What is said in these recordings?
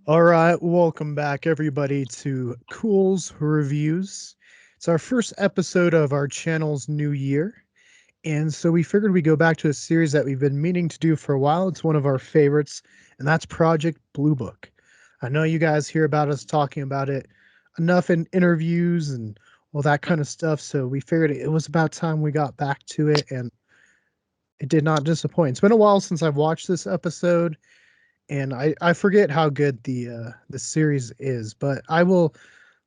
All right, welcome back, everybody, to Culz Reviews. It's our first episode of our channel's new year, and so we figured we'd go back to a series that we've been meaning to do for a while. It's one of our favorites, and that's Project Blue Book. I know you guys hear about us talking about it enough in interviews and all that kind of stuff, so we figured it was about time we got back to it, and it did not disappoint. It's been a while since I've watched this episode and I forget how good the series is, but I will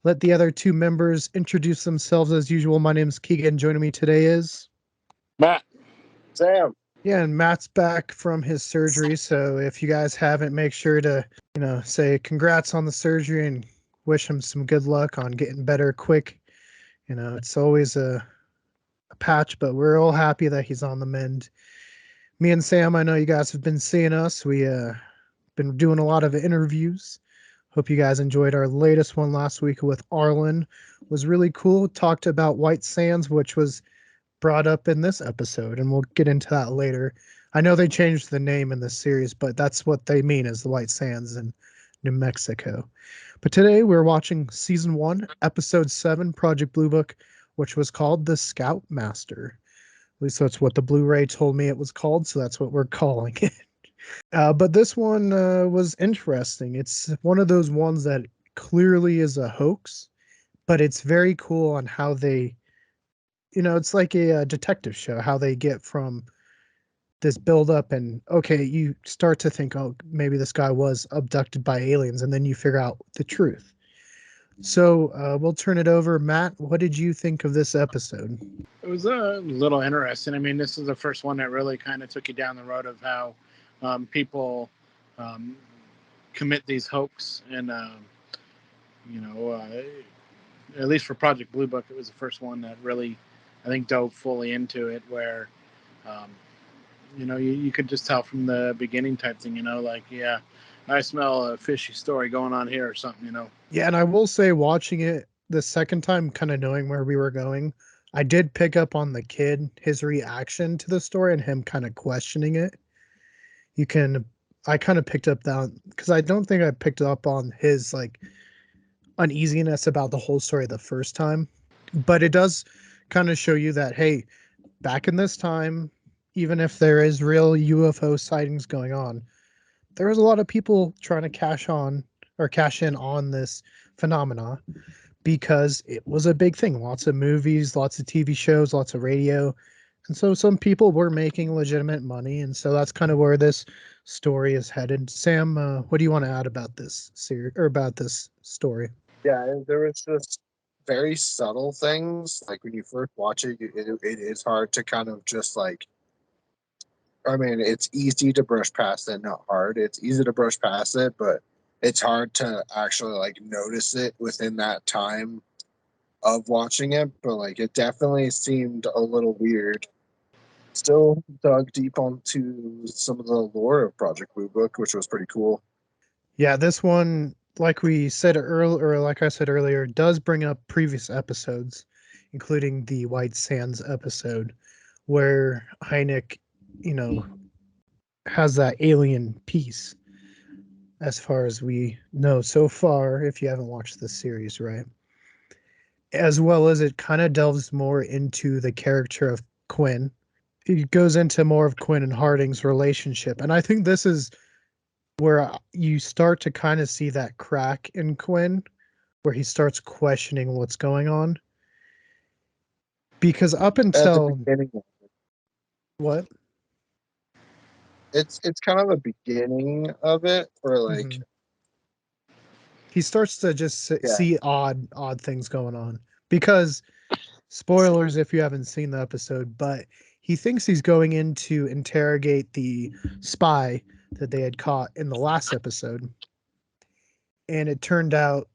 let the other two members introduce themselves as usual. My name's Keegan. Joining me today is Matt. Sam. yeah, and Matt's back from his surgery. So if you guys haven't, make sure to say congrats on the surgery and wish him some good luck on getting better quick. It's always a patch, but we're all happy that he's on the mend. Me and Sam, I know you guys have been seeing us. We been doing a lot of interviews. Hope you guys enjoyed our latest one last week with Arlen. Was really cool. Talked about White Sands, which was brought up in this episode, and we'll get into that later. I know they changed the name in this series, but that's what they mean as the White Sands in New Mexico. But today we're watching season 1, episode 7, Project Blue Book, which was called The Scoutmaster. At least that's what the Blu-ray told me it was called, so that's what we're calling it. But this one was interesting. It's one of those ones that clearly is a hoax, but it's very cool on how it's like a detective show, how they get from this build up and okay, you start to think, oh, maybe this guy was abducted by aliens, and then you figure out the truth. So we'll turn it over. Matt, what did you think of this episode? It was a little interesting. I mean, this is the first one that really kind of took you down the road of how people um, commit these hoax. And, you know, uh, at least for Project Blue Book, it was the first one that really, I think, dove fully into it where, um, you could just tell from the beginning type thing, like, yeah, I smell a fishy story going on here or something. Yeah, and I will say, watching it the second time, kind of knowing where we were going, I did pick up on the kid, his reaction to the story, and him kind of questioning it. You can, I kind of picked up that because I don't think I picked up on his like uneasiness about the whole story the first time, but it does kind of show you that hey, back in this time, even if there is real UFO sightings going on, there was a lot of people trying to cash in on this phenomena because it was a big thing. Lots of movies, lots of TV shows, lots of radio. And so some people were making legitimate money. And so that's kind of where this story is headed. Sam, what do you want to add about this series or about this story? Yeah, and there was just very subtle things. Like when you first watch it, it is hard to kind of just like. I mean, it's easy to brush past it, not hard. It's easy to brush past it, but it's hard to actually like notice it within that time of watching it. But like, it definitely seemed a little weird. Still dug deep onto some of the lore of Project Blue Book, which was pretty cool. Yeah, this one, like we said earlier, or like I said earlier, does bring up previous episodes, including the White Sands episode, where Hynek, you know, has that alien piece, as far as we know so far, if you haven't watched this series, right? As well as it kind of delves more into the character of Quinn. It goes into more of Quinn and Harding's relationship. And I think this is where you start to kind of see that crack in Quinn, where he starts questioning what's going on. Because up At the until beginning, what? it's kind of the beginning of it, where like Mhm. He starts to just yeah, see odd things going on. Because spoilers if you haven't seen the episode, but he thinks he's going in to interrogate the spy that they had caught in the last episode. And it turned out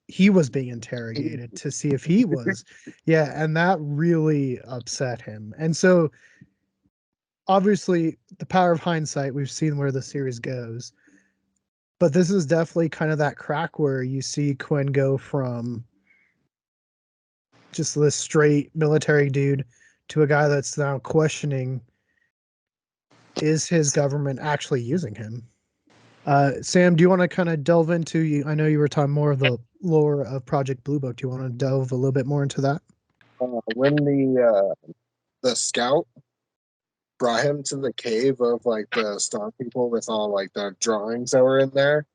he was being interrogated to see if he was. Yeah, and that really upset him. And so obviously the power of hindsight, we've seen where the series goes. But this is definitely kind of that crack where you see Quinn go from just this straight military dude to a guy that's now questioning, is his government actually using him? Sam, do you want to kind of delve into? I know you were talking more of the lore of Project Blue Book. Do you want to delve a little bit more into that? When the scout brought him to the cave of like the star people with all like the drawings that were in there,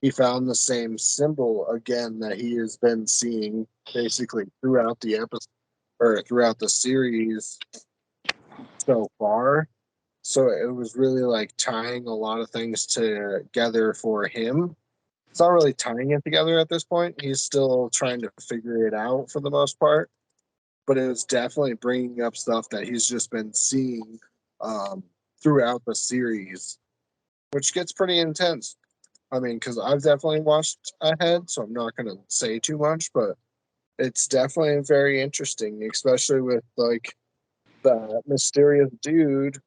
he found the same symbol again that he has been seeing basically throughout the episode or throughout the series so far. So it was really like tying a lot of things together for him. It's not really tying it together at this point. He's still trying to figure it out for the most part, but it was definitely bringing up stuff that he's just been seeing um, throughout the series, which gets pretty intense. I mean, because I've definitely watched ahead, so I'm not going to say too much, but it's definitely very interesting, especially with like the mysterious dude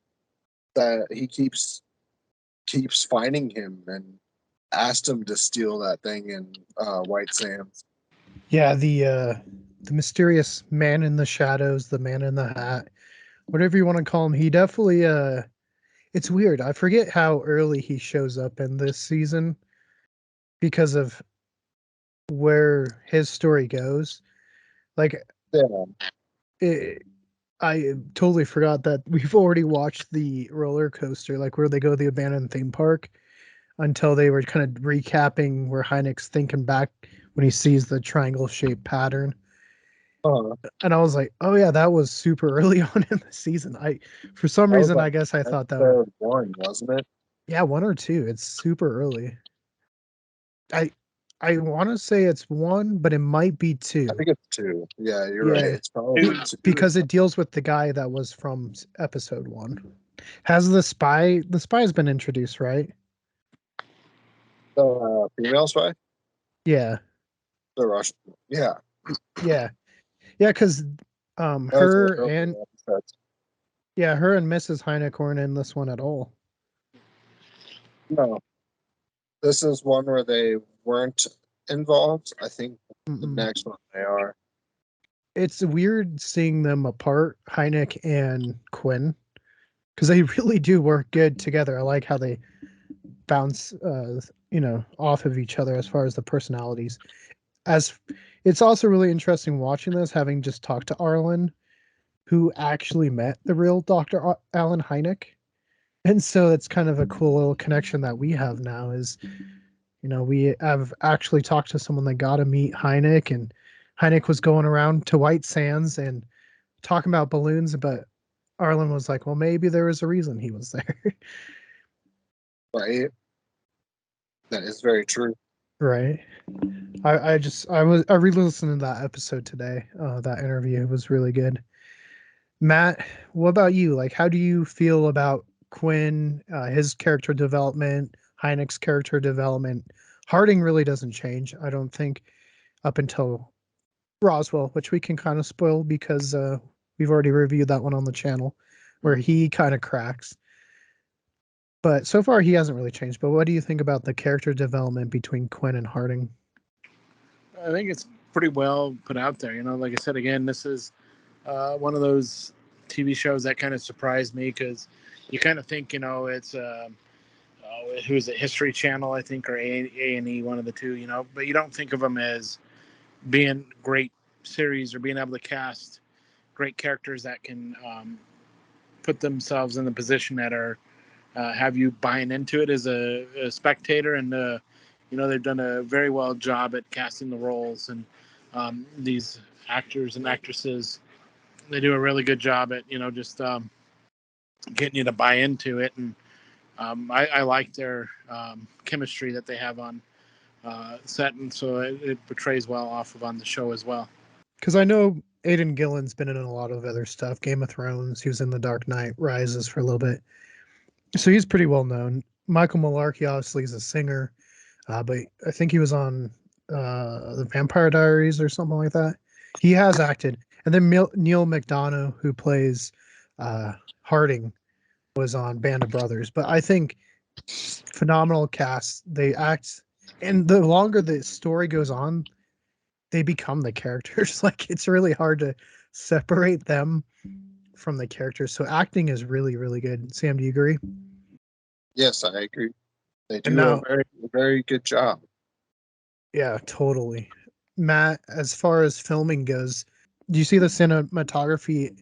that he keeps finding him and asked him to steal that thing in White Sands. Yeah, the mysterious man in the shadows, the man in the hat, whatever you want to call him. He definitely it's weird. I forget how early he shows up in this season because of where his story goes. Like Yeah. it, I totally forgot that we've already watched the roller coaster, like where they go to the abandoned theme park, until they were kind of recapping where Hynek's thinking back when he sees the triangle shaped pattern. Uh, And I was like, oh yeah, that was super early on in the season. For some that was reason, like I guess I thought that would, episode one, wasn't it? yeah, one or two. It's super early. I I want to say it's one, but it might be I two. think it's two. Yeah, you're right. Yeah, It's probably two. because it deals with the guy that was from episode one. Has the spy? The spy has been introduced, right? The female spy, Yeah, the Russian. Yeah, yeah, yeah. Because that was an her and earlier episode. yeah, her and Mrs. Hynek weren't in this one at all. No, this is one where they weren't involved. I think the Mm-mm. next one they are. It's weird seeing them apart, Hynek and Quinn, because they really do work good together. I like how they bounce, off of each other as far as the personalities. As it's also really interesting watching this, having just talked to Arlen, who actually met the real Dr. Alan Hynek. And so it's kind of a cool little connection that we have now is, we have actually talked to someone that got to meet Hynek, and Hynek was going around to White Sands and talking about balloons, but Arlen was like, well, maybe there was a reason he was there. Right, that is very true. Right. I re-listened to that episode today. That interview was really good. Matt, what about you? Like, how do you feel about Quinn, his character development, Hynek's character development? Harding really doesn't change, I don't think, up until Roswell, which we can kind of spoil because we've already reviewed that one on the channel, where he kind of cracks. But so far, he hasn't really changed. But what do you think about the character development between Quinn and Harding? I think it's pretty well put out there. Like I said again, this is one of those TV shows that kind of surprised me because you kind of think it's who is it, History Channel, I think, or A&E, one of the two, but you don't think of them as being great series or being able to cast great characters that can put themselves in the position that are have you buying into it as a spectator. And they've done a very well job at casting the roles, and these actors and actresses, they do a really good job at just getting you to buy into it. And I like their chemistry that they have on set, and so it portrays well off of on the show as well. Because I know Aidan Gillen's been in a lot of other stuff. Game of Thrones. He was in The Dark Knight Rises for a little bit, so he's pretty well known. Michael Malarkey obviously is a singer, but I think he was on the Vampire Diaries or something like that. He has acted, and then Neil McDonough, who plays Harding, was on Band of Brothers. But I think phenomenal cast. They act, and the longer the story goes on, they become the characters. Like it's really hard to separate them from the characters. So acting is really, really good. Sam, do you agree? Yes, I agree. They And do now, a very good job. yeah, totally. Matt, as far as filming goes, do you see the cinematography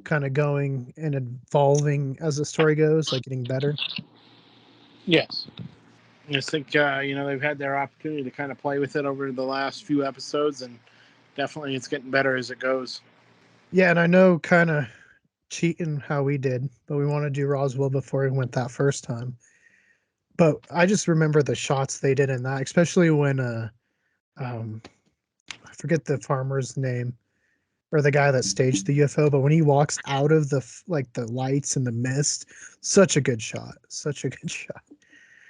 kind of going and evolving as the story goes, like getting better? Yes. I just think they've had their opportunity to kind of play with it over the last few episodes, and definitely it's getting better as it goes. Yeah, and I know kind of cheating how we did, but we want to do Roswell before we went that first time. But I just remember the shots they did in that, especially when um I forget the farmer's name or the guy that staged the UFO, but when he walks out of like the lights and the mist, such a good shot, such a good shot.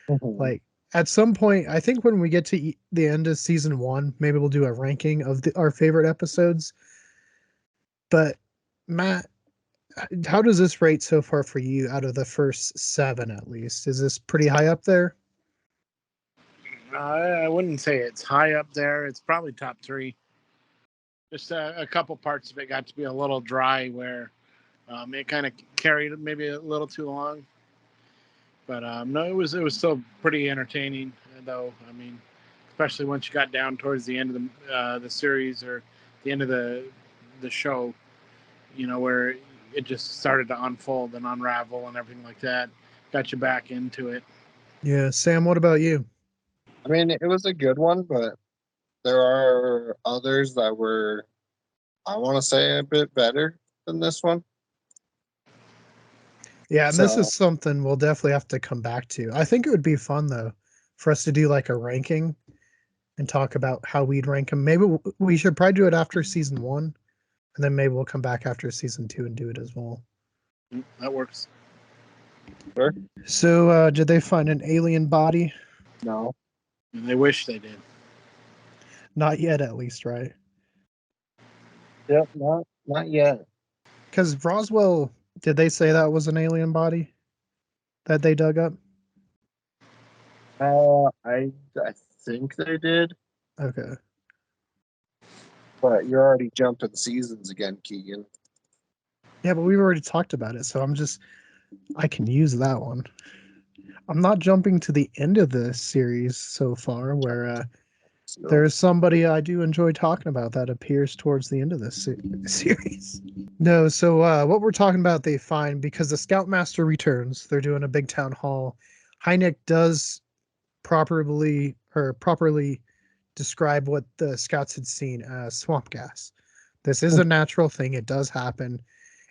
Mhm. Like at some point, I think when we get to the end of season 1, maybe we'll do a ranking of our favorite episodes. But Matt, how does this rate so far for you out of the first 7 at least? Is this pretty high up there? I wouldn't say it's high up there. It's probably top 3. Just a couple parts of it got to be a little dry where it kind of carried maybe a little too long. But no, it was still pretty entertaining though. I mean, especially once you got down towards the end of the series or the end of the show, where it just started to unfold and unravel and everything like that. Got you back into it. Yeah, Sam, what about you? I mean, it was a good one, but there are others that were, I want to say, a bit better than this one. Yeah, and this So, is something we'll definitely have to come back to. I think it would be fun though for us to do like a ranking and talk about how we'd rank them. Maybe we should probably do it after season 1, and then maybe we'll come back after season 2 and do it as well. That works. sure. So, did they find an alien body? No. And they wish they did. Not yet, at least, right? Yep, not yet. Because Roswell, did they say that was an alien body that they dug up? I think they did, Okay. but you're already jumping seasons again, Keegan. Yeah, but we've already talked about it, so I can use that one. I'm not jumping to the end of the series so far, where So, there's somebody I do enjoy talking about that appears towards the end of this series. No, so what we're talking about, they find because the Scoutmaster returns. They're doing a big town hall. Hynek does properly describe what the scouts had seen as swamp gas. This is a natural thing. It does happen,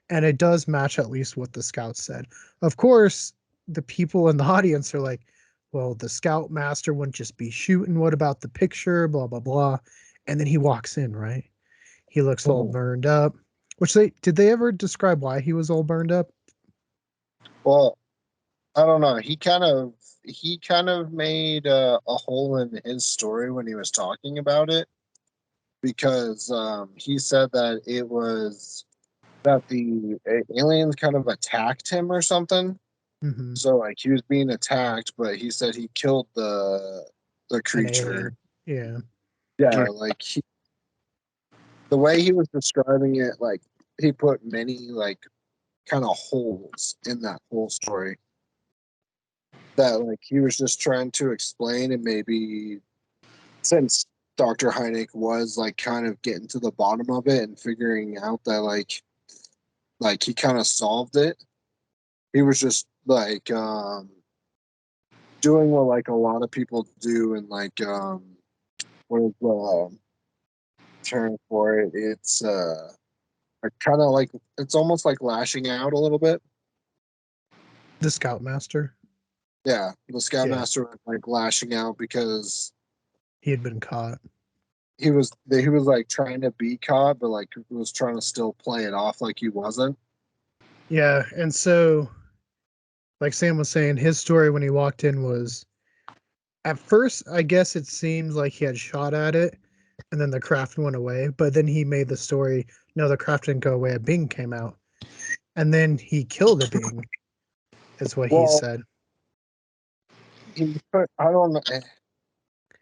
and it does match at least what the scouts said. Of course, the people in the audience are like, well, the Scoutmaster wouldn't just be shooting. What about the picture? Blah, blah, blah. And then he walks in, right? He looks all burned up. Which did they ever describe why he was all burned up? well, I don't know. He kind of made a hole in his story when he was talking about it because he said that it was that the aliens kind of attacked him or something. Mm-hmm. So like he was being attacked, but he said he killed the An creature. alien. Yeah. Yeah, like the way he was describing it, like he put many like kind of holes in that whole story that like he was just trying to explain, and maybe since Dr. Hynek was like kind of getting to the bottom of it and figuring out that like he kind of solved it. He was just like doing what like a lot of people do and like what is the term for it? It's kind of like it's almost like lashing out a little bit. The Scoutmaster. Yeah, the Yeah. Scoutmaster was like lashing out because He had been caught. he was like trying to be caught, but like was trying to still play it off like he wasn't. Yeah. And so, like Sam was saying, his story when he walked in was at first, I guess it seems like he had shot at it and then the craft went away. But then he made the story no, the craft didn't go away. A being came out. And then he killed a being, is what he Well, said. I don't know.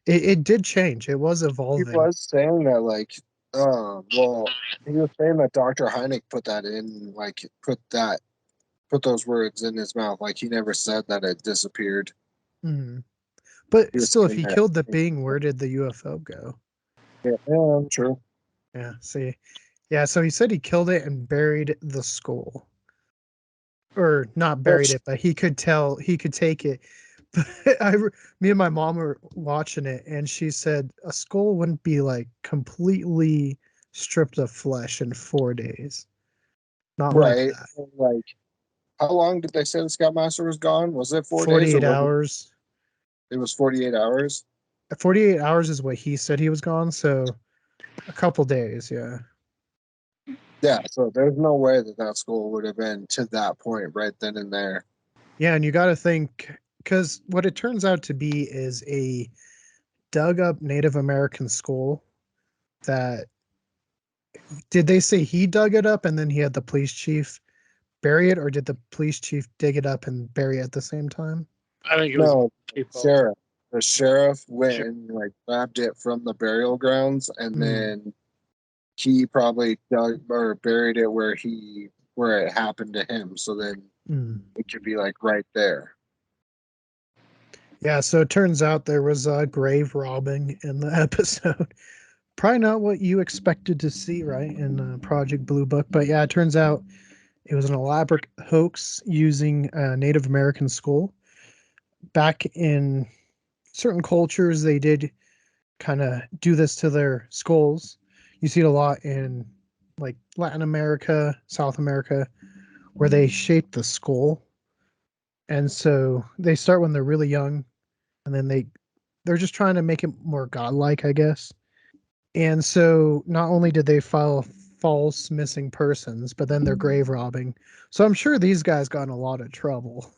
It did change. It was He evolving. was saying that like, well, he was saying that Dr. Hynek put that in, like, put those words in his mouth. Like he never said that it disappeared. Mhm. But He was still, if sitting he there. killed the Bing, where did the UFO go? Yeah, true. Yeah, see. Yeah, so he said he killed it and buried the skull. Or not buried Which, it, but he could take it. But me and my mom were watching it, and she said a skull wouldn't be like completely stripped of flesh in 4 days. Not like right. that. Like, how long did they say the Scoutmaster was gone? Was it 4 days or 48 was it? hours. It was 48 hours. 48 hours is what he said he was gone, so a couple days, yeah. Yeah, so there's no way that that skull would have been to that point right then and there. Yeah, and you got to think, because what it turns out to be is a dug up Native American skull that, did they say he dug it up and then he had the police chief bury it, or did the police chief dig it up and bury it at the same time? I think it was No, people. sheriff. The sheriff went Sure. and like grabbed it from the burial grounds, and Mm, then he probably dug or buried it where it happened to him. So then mm. it could be like right there. Yeah, so it turns out there was a grave robbing in the episode. Probably not what you expected to see, right, in Project Blue Book, but yeah, it turns out it was an elaborate hoax using a Native American skull. Back in certain cultures, they did kind of do this to their skulls. You see it a lot in like Latin America, South America, where they shape the skull. And so they start when they're really young, and then they're just trying to make it more godlike, I guess. And so not only did they file false missing persons, but then they're grave robbing. So I'm sure these guys got in a lot of trouble.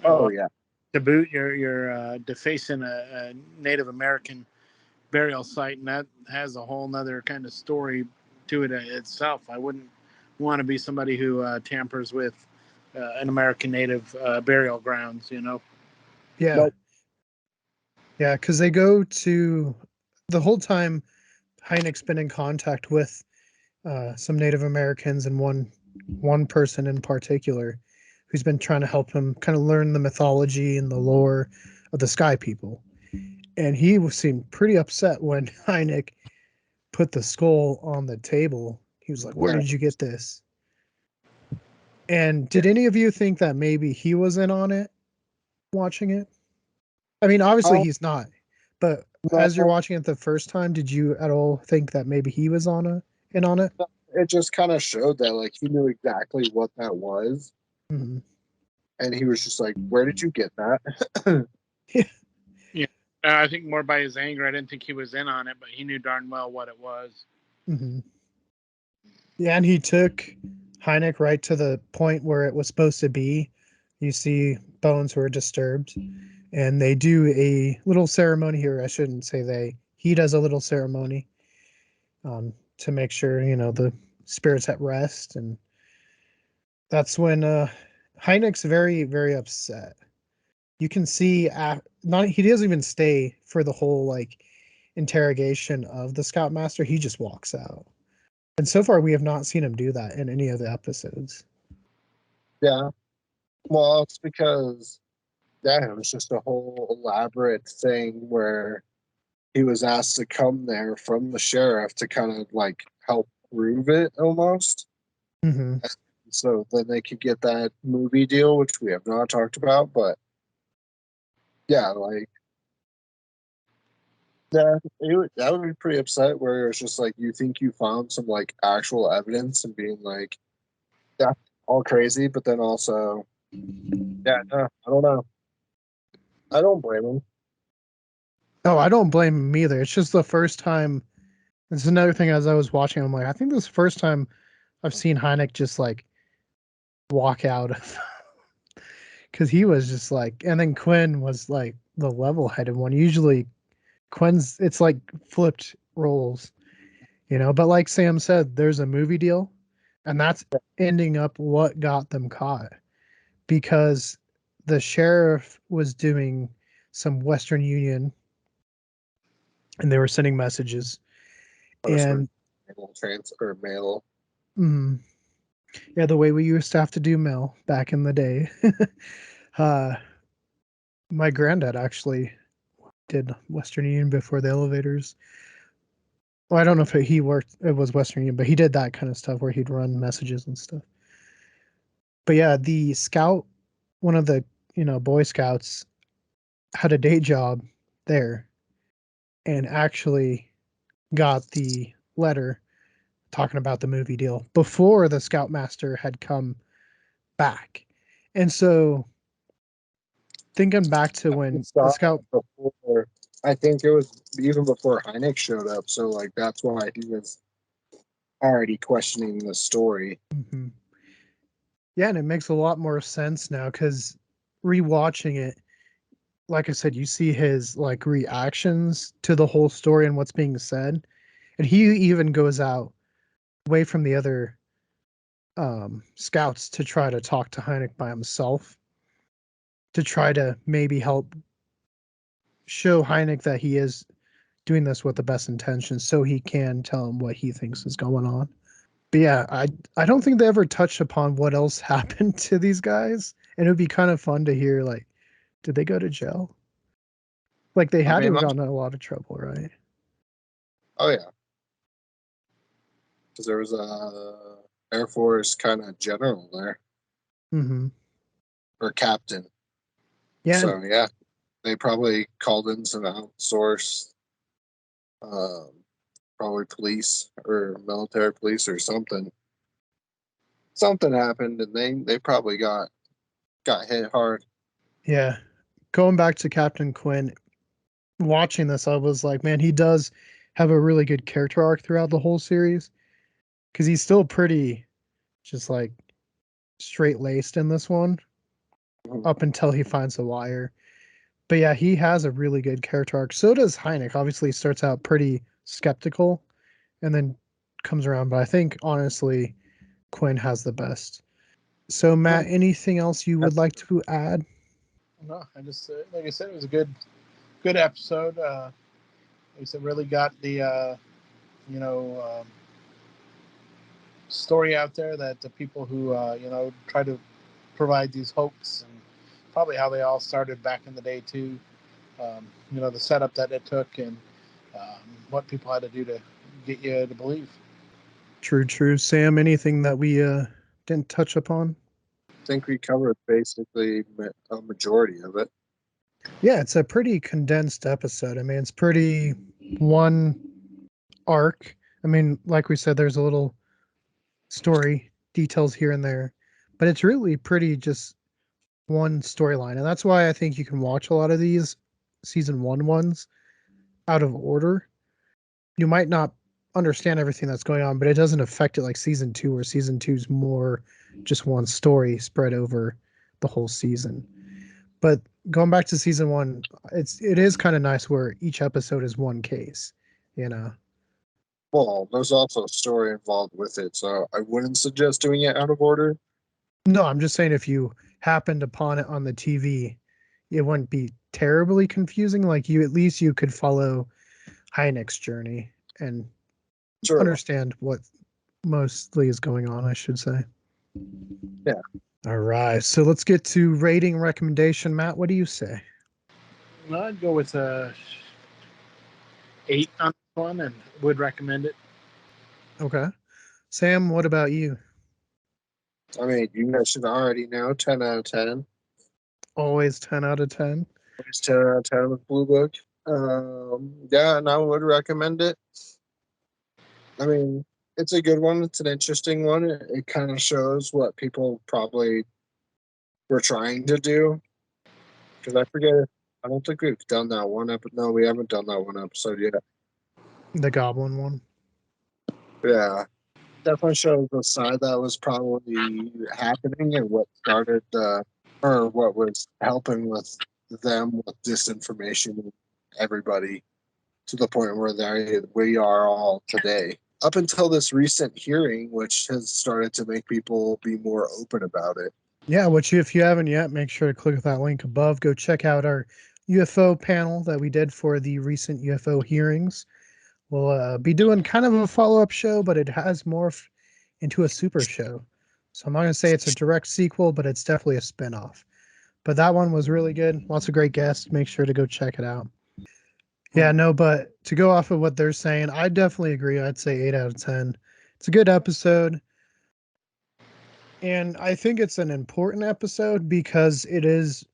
Oh Well, yeah, to boot, you're defacing a Native American burial site, and that has a whole nother kind of story to it itself. I wouldn't want to be somebody who tampers with an American Native burial grounds. You know. Yeah. nope. Yeah. Cause they go to the whole time Hynek's been in contact with some Native Americans and one person in particular who's been trying to help him kind of learn the mythology and the lore of the Sky People. And he seemed pretty upset when Hynek put the skull on the table. He was like, "Where Yeah. did you get this?" And did any of you think that maybe he was in on it watching it? I mean, obviously Oh he's not, but as you're no, watching it the first time, did you at all think that maybe he was in on it? it just kind of showed that like he knew exactly what that was, Mm-hmm. and he was just like, "Where did you get that?" Yeah. I think more by his anger. I didn't think he was in on it, but he knew darn well what it was. Mm-hmm. Yeah, and he took Hynek right to the point where it was supposed to be. You see bones were disturbed, and they do a little ceremony here. I shouldn't say they. He does a little ceremony to make sure the spirits at rest, and that's when Hynek's very very upset. You can see not he doesn't even stay for the whole like interrogation of the Scoutmaster. He just walks out. And so far, we have not seen him do that in any of the episodes. Yeah, well, it's because yeah, it was just a whole elaborate thing where he was asked to come there from the sheriff to kind of like help prove it almost. Mm-hmm. So then they could get that movie deal, which we have not talked about. But yeah, like yeah, I would be pretty upset where it's just like you think you found some like actual evidence and being like, yeah, all crazy, but then also, yeah, no, I don't know. I don't blame him. Oh, I don't blame him either. It's just the first time. It's another thing as I was watching, I'm like, I think this is the first time I've seen Hynek just like walk out of because he was just like, and then Quinn was like the level headed one. Usually Quinn's, it's like flipped roles, but like Sam said, there's a movie deal, and that's ending up what got them caught because the sheriff was doing some Western Union and they were sending messages. Person, And mail transfer mail. mm, yeah, the way we used to have to do mail back in the day. uh, My granddad actually did Western Union before the elevators. Well, I don't know if it was Western Union, but he did that kind of stuff where he'd run messages and stuff. But yeah, the scout, one of the, Boy Scouts had a day job there and actually got the letter talking about the movie deal before the Scoutmaster had come back. And so thinking back to when the Scout, before, I think it was even before Hynek showed up. So like that's why he was already questioning the story. Mhm. Yeah, and it makes a lot more sense now because rewatching it, like I said, you see his like reactions to the whole story and what's being said. And he even goes out away from the other scouts to try to talk to Hynek by himself to try to maybe help show Hynek that he is doing this with the best intentions so he can tell him what he thinks is going on. But yeah, I don't think they ever touched upon what else happened to these guys. And it would be kind of fun to hear, like, did they go to jail? Like they had to have gotten in a lot of trouble, right? Oh yeah, because there was a Air Force kind of general there Mm-hmm. or captain. Yeah. So yeah, they probably called in some outsourced, um, probably police or military police or something. Something happened, and they probably got hit hard. Yeah. Going back to Captain Quinn, watching this, I was like, man, he does have a really good character arc throughout the whole series because he's still pretty just like straight laced in this one up until he finds the wire. But yeah, he has a really good character arc. So does Hynek. Obviously, he starts out pretty skeptical and then comes around. But I think honestly, Quinn has the best. So Matt, anything else you would like to add? No, I just like I said, it was a good episode. Like I said, really got the you know story out there that the people who try to provide these hoax and probably how they all started back in the day too. The setup that it took and what people had to do to get you to believe. True, true. Sam, anything that we didn't touch upon? I think we covered basically a majority of it. Yeah, it's a pretty condensed episode. I mean, it's pretty one arc. I mean, like we said, there's a little story details here and there, but it's really pretty just one storyline. And that's why I think you can watch a lot of these season one ones out of order. You might not understand everything that's going on, but it doesn't affect it like season two, where season two's more just one story spread over the whole season. But going back to season one, it is kind of nice where each episode is one case, you know. Well, there's also a story involved with it, so I wouldn't suggest doing it out of order. No, I'm just saying if you happened upon it on the TV, it wouldn't be terribly confusing. Like you, at least you could follow Hynek's journey and Sure. understand what mostly is going on, I should say. Yeah. All right. So let's get to rating recommendation. Matt, what do you say? Well, I'd go with a 8 on this one and would recommend it. Okay. Sam, what about you? I mean, you guys should already know 10 out of 10. Always 10 out of 10. Always 10 out of 10 with Blue Book. Yeah, and I would recommend it. I mean, it's a good one. It's an interesting one. It kind of shows what people probably were trying to do. Because I forget, I don't think we've done that one episode. No, we haven't done that one episode yet. The Goblin one. Yeah. Definitely shows the side that was probably happening and what started or what was helping with them with disinformation and everybody to the point where we are all today. Up until this recent hearing, which has started to make people be more open about it. Yeah, which if you haven't yet, make sure to click that link above. Go check out our UFO panel that we did for the recent UFO hearings. We'll be doing kind of a follow-up show, but it has morphed into a super show. So I'm not going to say it's a direct sequel, but it's definitely a spinoff. But that one was really good. Lots of great guests. Make sure to go check it out. Yeah, no, but to go off of what they're saying, I definitely agree. I'd say 8 out of 10. It's a good episode. And I think it's an important episode because it is,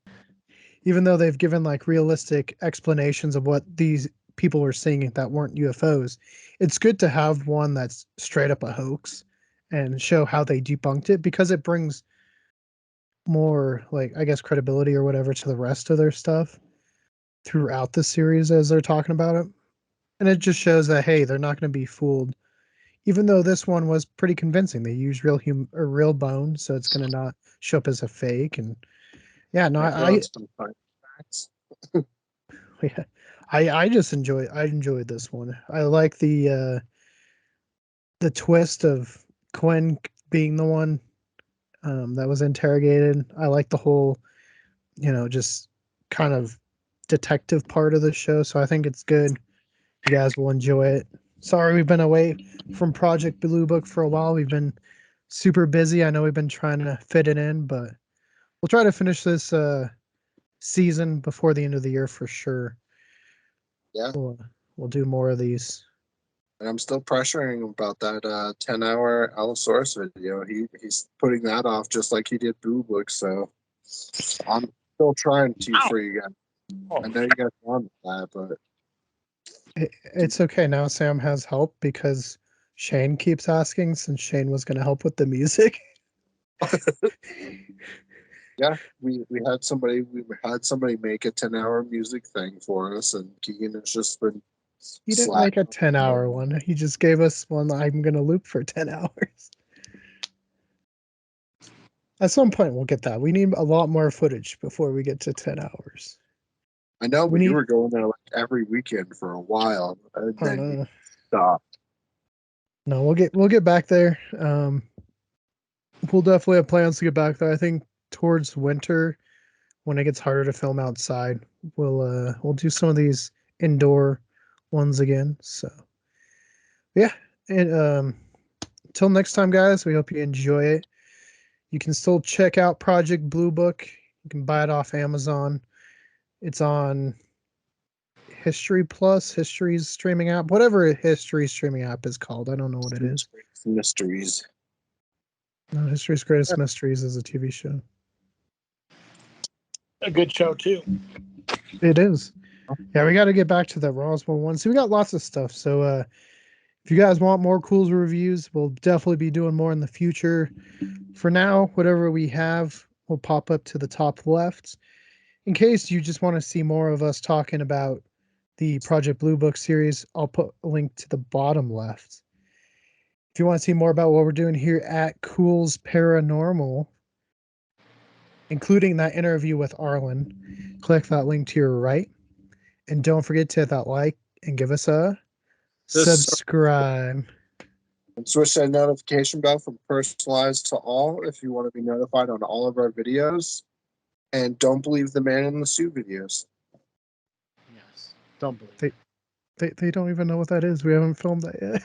even though they've given like realistic explanations of what these people were seeing that weren't UFOs, it's good to have one that's straight up a hoax and show how they debunked it, because it brings more, like, I guess, credibility or whatever to the rest of their stuff throughout the series as they're talking about it. And it just shows that, hey, they're not going to be fooled. Even though this one was pretty convincing, they use real bone, so it's going to not show up as a fake. And yeah, no, Some fun facts. yeah, I just enjoyed this one. I like the twist of Quinn being the one that was interrogated. I like the whole, just kind of detective part of the show. So I think it's good. You guys will enjoy it. Sorry, we've been away from Project Blue Book for a while. We've been super busy. I know we've been trying to fit it in, but we'll try to finish this season before the end of the year for sure. Yeah. We'll do more of these. And I'm still pressuring him about that 10-hour Allosaurus video. He's putting that off just like he did Boo Book. So I'm still trying to for you guys. I know you guys want that, but It's okay now. Sam has help because Shane keeps asking, since Shane was going to help with the music. yeah, we had somebody make a 10-hour music thing for us, and Keegan has just been He didn't make a slacking. 10-hour one. He just gave us one I'm going to loop for 10 hours. At some point, we'll get that. We need a lot more footage before we get to 10 hours. I know, We but you need. were going there like every weekend for a while, and Oh, then you no, stopped. no, we'll get back there. We'll definitely have plans to get back there. I think towards winter, when it gets harder to film outside, we'll do some of these indoor ones again. So yeah, and until next time, guys, we hope you enjoy it. You can still check out Project Blue Book. You can buy it off Amazon. It's on History Plus, History's streaming app, whatever History's streaming app is called. I don't know what it is. Mysteries. No, History's Greatest Mysteries is a TV show. A good show too. It is. Yeah, we got to get back to the Roswell one. So we got lots of stuff. So if you guys want more Culz reviews, we'll definitely be doing more in the future. For now, whatever we have will pop up to the top left. In case you just want to see more of us talking about the Project Blue Book series, I'll put a link to the bottom left. If you want to see more about what we're doing here at Culz Paranormal, including that interview with Arlen, click that link to your right. And don't forget to hit that like and give us a subscribe. And switch that notification bell from personalized to all if you want to be notified on all of our videos. And don't believe the man in the suit videos. Yes. Don't believe it. They don't even know what that is. We haven't filmed that yet.